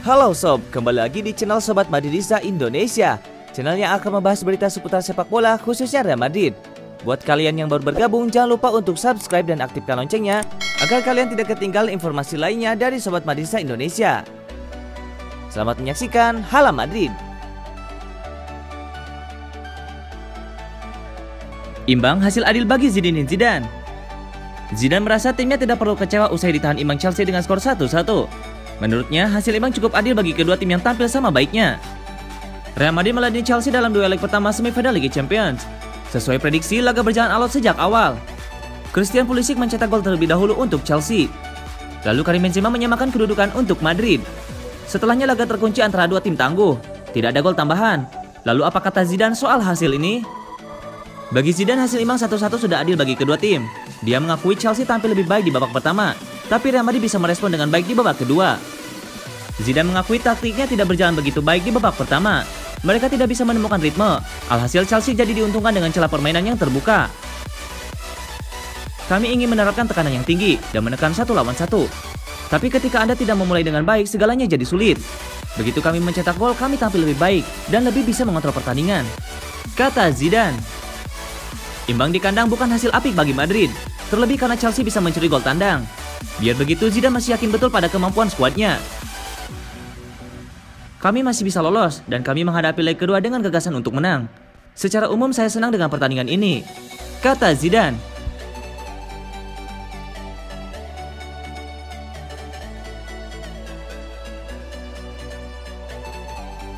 Halo sob, kembali lagi di channel Sobat Madridista Indonesia, channel yang akan membahas berita seputar sepak bola khususnya Real Madrid. Buat kalian yang baru bergabung, jangan lupa untuk subscribe dan aktifkan loncengnya agar kalian tidak ketinggalan informasi lainnya dari Sobat Madridista Indonesia. Selamat menyaksikan Hala Madrid. Imbang hasil adil bagi Zinedine Zidane. Zidane merasa timnya tidak perlu kecewa usai ditahan imbang Chelsea dengan skor 1-1. Menurutnya, hasil imbang cukup adil bagi kedua tim yang tampil sama baiknya. Real Madrid meladeni Chelsea dalam duel leg pertama semifinal Liga Champions. Sesuai prediksi, laga berjalan alot sejak awal. Christian Pulisic mencetak gol terlebih dahulu untuk Chelsea. Lalu Karim Benzema menyamakan kedudukan untuk Madrid. Setelahnya laga terkunci antara dua tim tangguh. Tidak ada gol tambahan. Lalu apa kata Zidane soal hasil ini? Bagi Zidane, hasil imbang 1-1 sudah adil bagi kedua tim. Dia mengakui Chelsea tampil lebih baik di babak pertama, tapi Real Madrid bisa merespon dengan baik di babak kedua. Zidane mengakui taktiknya tidak berjalan begitu baik di babak pertama. Mereka tidak bisa menemukan ritme. Alhasil Chelsea jadi diuntungkan dengan celah permainan yang terbuka. Kami ingin menerapkan tekanan yang tinggi dan menekan 1 lawan 1. Tapi ketika Anda tidak memulai dengan baik, segalanya jadi sulit. Begitu kami mencetak gol, kami tampil lebih baik dan lebih bisa mengontrol pertandingan, kata Zidane. Imbang di kandang bukan hasil apik bagi Madrid, terlebih karena Chelsea bisa mencuri gol tandang. Biar begitu, Zidane masih yakin betul pada kemampuan skuadnya. Kami masih bisa lolos dan kami menghadapi leg kedua dengan gagasan untuk menang. Secara umum saya senang dengan pertandingan ini, kata Zidane.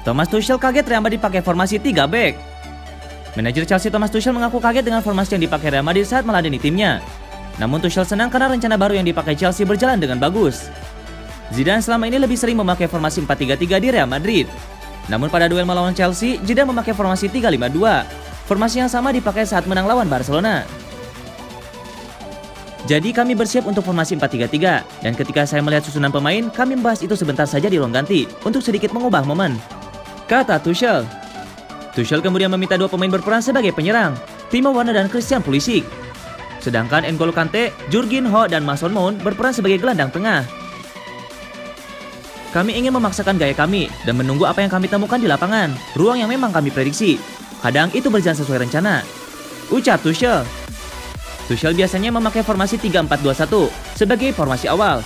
Thomas Tuchel kaget Real Madrid pakai formasi 3 back. Manajer Chelsea Thomas Tuchel mengaku kaget dengan formasi yang dipakai Real Madrid saat meladeni timnya. Namun Tuchel senang karena rencana baru yang dipakai Chelsea berjalan dengan bagus. Zidane selama ini lebih sering memakai formasi 4-3-3 di Real Madrid. Namun pada duel melawan Chelsea, Zidane memakai formasi 3-5-2. Formasi yang sama dipakai saat menang lawan Barcelona. Jadi kami bersiap untuk formasi 4-3-3. Dan ketika saya melihat susunan pemain, kami membahas itu sebentar saja di ruang ganti untuk sedikit mengubah momen, kata Tuchel. Tuchel kemudian meminta dua pemain berperan sebagai penyerang, Timo Werner dan Christian Pulisic. Sedangkan N'Golo Kante, Jorginho, dan Mason Mount berperan sebagai gelandang tengah. Kami ingin memaksakan gaya kami dan menunggu apa yang kami temukan di lapangan, ruang yang memang kami prediksi. Kadang itu berjalan sesuai rencana, ucap Tuchel. Tuchel biasanya memakai formasi 3-4-2-1 sebagai formasi awal.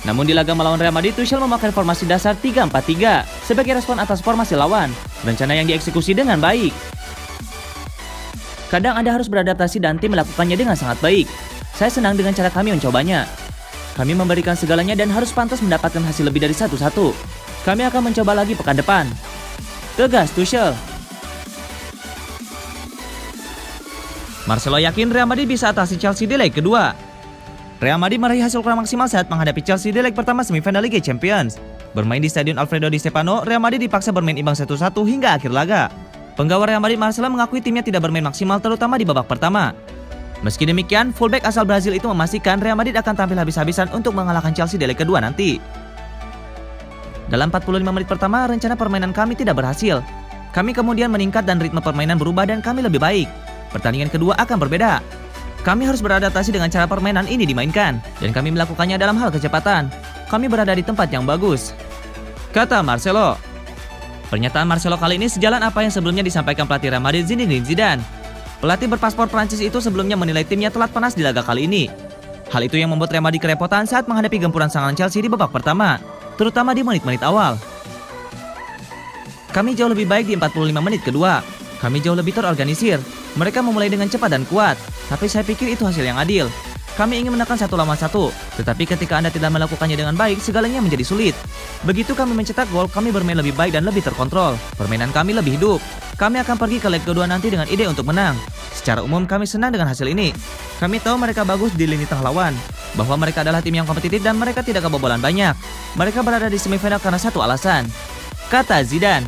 Namun di laga melawan Real Madrid, Tuchel memakai formasi dasar 3-4-3 sebagai respon atas formasi lawan, rencana yang dieksekusi dengan baik. Kadang Anda harus beradaptasi dan tim melakukannya dengan sangat baik. Saya senang dengan cara kami mencobanya. Kami memberikan segalanya dan harus pantas mendapatkan hasil lebih dari 1-1. Kami akan mencoba lagi pekan depan, tegas Tuchel. Marcelo yakin Real Madrid bisa atasi Chelsea di leg kedua. Real Madrid meraih hasil kurang maksimal saat menghadapi Chelsea di leg pertama semifinal Liga Champions. Bermain di Stadion Alfredo Di Stefano, Real Madrid dipaksa bermain imbang 1-1 hingga akhir laga. Penggawa Real Madrid Marcelo mengakui timnya tidak bermain maksimal terutama di babak pertama. Meski demikian, fullback asal Brazil itu memastikan Real Madrid akan tampil habis-habisan untuk mengalahkan Chelsea di leg kedua nanti. Dalam 45 menit pertama, rencana permainan kami tidak berhasil. Kami kemudian meningkat dan ritme permainan berubah dan kami lebih baik. Pertandingan kedua akan berbeda. Kami harus beradaptasi dengan cara permainan ini dimainkan, dan kami melakukannya dalam hal kecepatan. Kami berada di tempat yang bagus, kata Marcelo. Pernyataan Marcelo kali ini sejalan apa yang sebelumnya disampaikan pelatih Real Madrid Zinedine Zidane. Pelatih berpaspor Prancis itu sebelumnya menilai timnya telat panas di laga kali ini. Hal itu yang membuat Real Madrid kerepotan saat menghadapi gempuran serangan Chelsea di babak pertama, terutama di menit-menit awal. Kami jauh lebih baik di 45 menit kedua. Kami jauh lebih terorganisir. Mereka memulai dengan cepat dan kuat, tapi saya pikir itu hasil yang adil. Kami ingin menekan 1 lawan 1, tetapi ketika Anda tidak melakukannya dengan baik, segalanya menjadi sulit. Begitu kami mencetak gol, kami bermain lebih baik dan lebih terkontrol. Permainan kami lebih hidup. Kami akan pergi ke leg kedua nanti dengan ide untuk menang. Secara umum kami senang dengan hasil ini. Kami tahu mereka bagus di lini tengah lawan, bahwa mereka adalah tim yang kompetitif dan mereka tidak kebobolan banyak. Mereka berada di semifinal karena satu alasan, kata Zidane.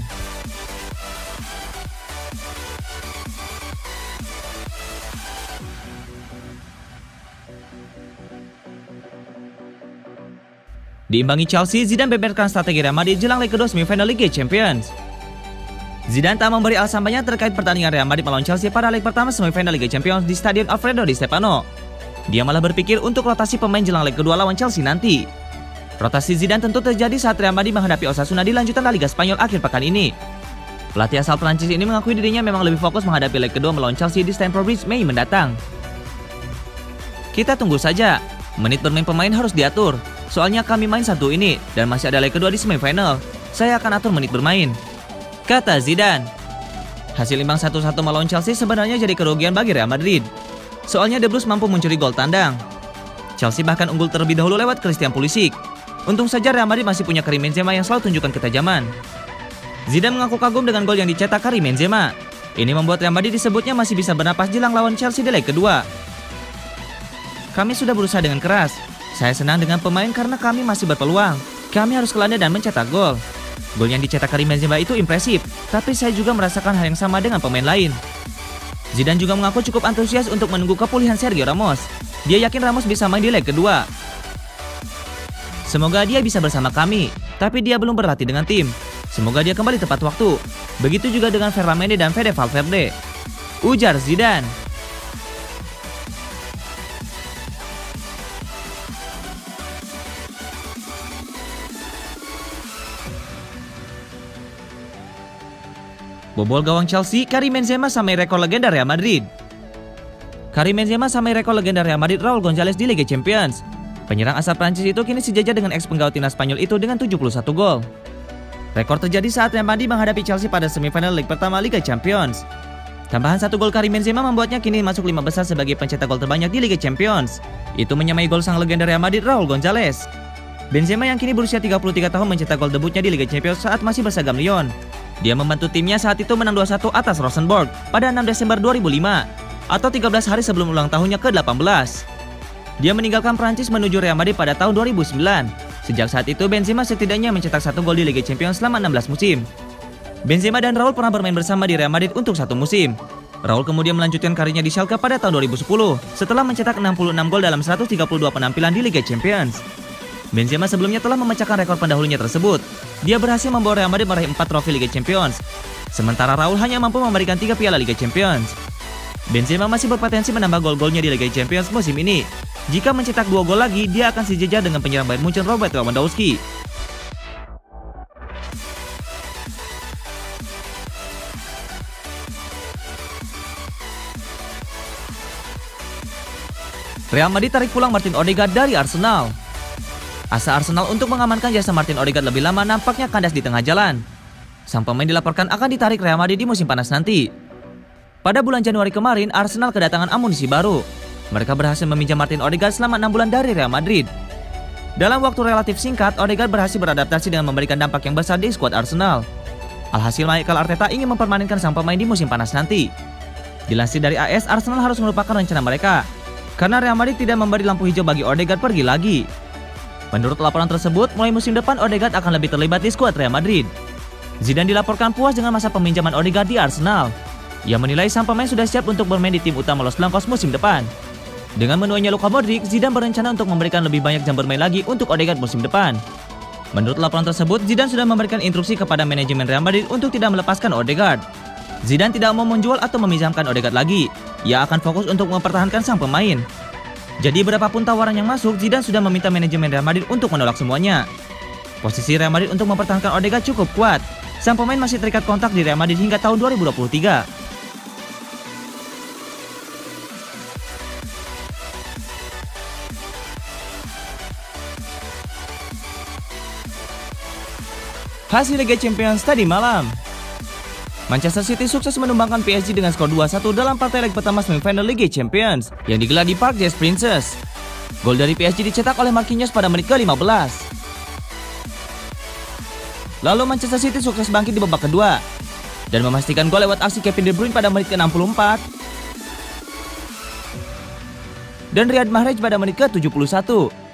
Diimbangi Chelsea, Zidane beberkan strategi Real Madrid jelang leg kedua semifinal Liga Champions. Zidane tak memberi alasan banyak terkait pertandingan Real Madrid melawan Chelsea pada leg pertama semifinal Liga Champions di Stadion Alfredo Di Stefano. Dia malah berpikir untuk rotasi pemain jelang leg kedua lawan Chelsea nanti. Rotasi Zidane tentu terjadi saat Real Madrid menghadapi Osasuna di lanjutan La Liga Spanyol akhir pekan ini. Pelatih asal Prancis ini mengakui dirinya memang lebih fokus menghadapi leg kedua melawan Chelsea di Stamford Bridge Mei mendatang. Kita tunggu saja, menit bermain pemain harus diatur. Soalnya kami main satu ini dan masih ada leg kedua di semifinal. Saya akan atur menit bermain, kata Zidane. Hasil imbang 1-1 melawan Chelsea sebenarnya jadi kerugian bagi Real Madrid. Soalnya The Blues mampu mencuri gol tandang. Chelsea bahkan unggul terlebih dahulu lewat Christian Pulisic. Untung saja Real Madrid masih punya Karim Benzema yang selalu tunjukkan ketajaman. Zidane mengaku kagum dengan gol yang dicetak Karim Benzema. Ini membuat Real Madrid disebutnya masih bisa bernapas jelang lawan Chelsea di leg kedua. Kami sudah berusaha dengan keras. Saya senang dengan pemain karena kami masih berpeluang. Kami harus kelandai dan mencetak gol. Gol yang dicetak Karim Benzema itu impresif, tapi saya juga merasakan hal yang sama dengan pemain lain. Zidane juga mengaku cukup antusias untuk menunggu kepulihan Sergio Ramos. Dia yakin Ramos bisa main di leg kedua. Semoga dia bisa bersama kami, tapi dia belum berlatih dengan tim. Semoga dia kembali tepat waktu. Begitu juga dengan Ferland Mendy dan Fede Valverde, ujar Zidane. Bobol gawang Chelsea, Karim Benzema samai rekor legenda Real Madrid. Karim Benzema samai rekor legenda Real Madrid Raul Gonzalez di Liga Champions. Penyerang asal Prancis itu kini sejajar dengan ex penggawa timnas Spanyol itu dengan 71 gol. Rekor terjadi saat Real Madrid menghadapi Chelsea pada semifinal leg pertama Liga Champions. Tambahan 1 gol Karim Benzema membuatnya kini masuk 5 besar sebagai pencetak gol terbanyak di Liga Champions. Itu menyamai gol sang legenda Real Madrid Raul Gonzalez. Benzema yang kini berusia 33 tahun mencetak gol debutnya di Liga Champions saat masih bersagam Lyon. Dia membantu timnya saat itu menang 2-1 atas Rosenborg pada 6 Desember 2005 atau 13 hari sebelum ulang tahunnya ke-18. Dia meninggalkan Prancis menuju Real Madrid pada tahun 2009. Sejak saat itu Benzema setidaknya mencetak 1 gol di Liga Champions selama 16 musim. Benzema dan Raul pernah bermain bersama di Real Madrid untuk 1 musim. Raul kemudian melanjutkan karirnya di Schalke pada tahun 2010 setelah mencetak 66 gol dalam 132 penampilan di Liga Champions. Benzema sebelumnya telah memecahkan rekor pendahulunya tersebut. Dia berhasil membawa Real Madrid meraih 4 trofi Liga Champions. Sementara Raul hanya mampu memberikan 3 piala Liga Champions. Benzema masih berpotensi menambah gol-golnya di Liga Champions musim ini. Jika mencetak 2 gol lagi, dia akan sejajar dengan penyerang Bayern Munchen Robert Lewandowski. Real Madrid tarik pulang Martin Odegaard dari Arsenal. Asa Arsenal untuk mengamankan jasa Martin Odegaard lebih lama nampaknya kandas di tengah jalan. Sang pemain dilaporkan akan ditarik Real Madrid di musim panas nanti. Pada bulan Januari kemarin, Arsenal kedatangan amunisi baru. Mereka berhasil meminjam Martin Odegaard selama 6 bulan dari Real Madrid. Dalam waktu relatif singkat, Odegaard berhasil beradaptasi dengan memberikan dampak yang besar di skuad Arsenal. Alhasil Mikel Arteta ingin mempermanenkan sang pemain di musim panas nanti. Dilansir dari AS, Arsenal harus melupakan rencana mereka karena Real Madrid tidak memberi lampu hijau bagi Odegaard pergi lagi. Menurut laporan tersebut, mulai musim depan Odegaard akan lebih terlibat di skuad Real Madrid. Zidane dilaporkan puas dengan masa peminjaman Odegaard di Arsenal. Ia menilai sang pemain sudah siap untuk bermain di tim utama Los Blancos musim depan. Dengan menuainya Luka Modric, Zidane berencana untuk memberikan lebih banyak jam bermain lagi untuk Odegaard musim depan. Menurut laporan tersebut, Zidane sudah memberikan instruksi kepada manajemen Real Madrid untuk tidak melepaskan Odegaard. Zidane tidak mau menjual atau meminjamkan Odegaard lagi. Ia akan fokus untuk mempertahankan sang pemain. Jadi berapapun tawaran yang masuk, Zidane sudah meminta manajemen Real Madrid untuk menolak semuanya. Posisi Real Madrid untuk mempertahankan Odegaard cukup kuat. Sang pemain masih terikat kontrak di Real Madrid hingga tahun 2023. Hasil Liga Champions tadi malam. Manchester City sukses menumbangkan PSG dengan skor 2-1 dalam partai leg pertama semifinal Liga Champions yang digelar di Parc des Princes. Gol dari PSG dicetak oleh Marquinhos pada menit ke-15. Lalu Manchester City sukses bangkit di babak kedua dan memastikan gol lewat aksi Kevin De Bruyne pada menit ke-64 dan Riyad Mahrez pada menit ke-71.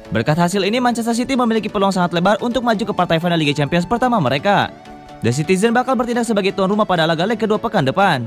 Berkat hasil ini, Manchester City memiliki peluang sangat lebar untuk maju ke partai final Liga Champions pertama mereka. The Citizen bakal bertindak sebagai tuan rumah pada laga leg kedua pekan depan.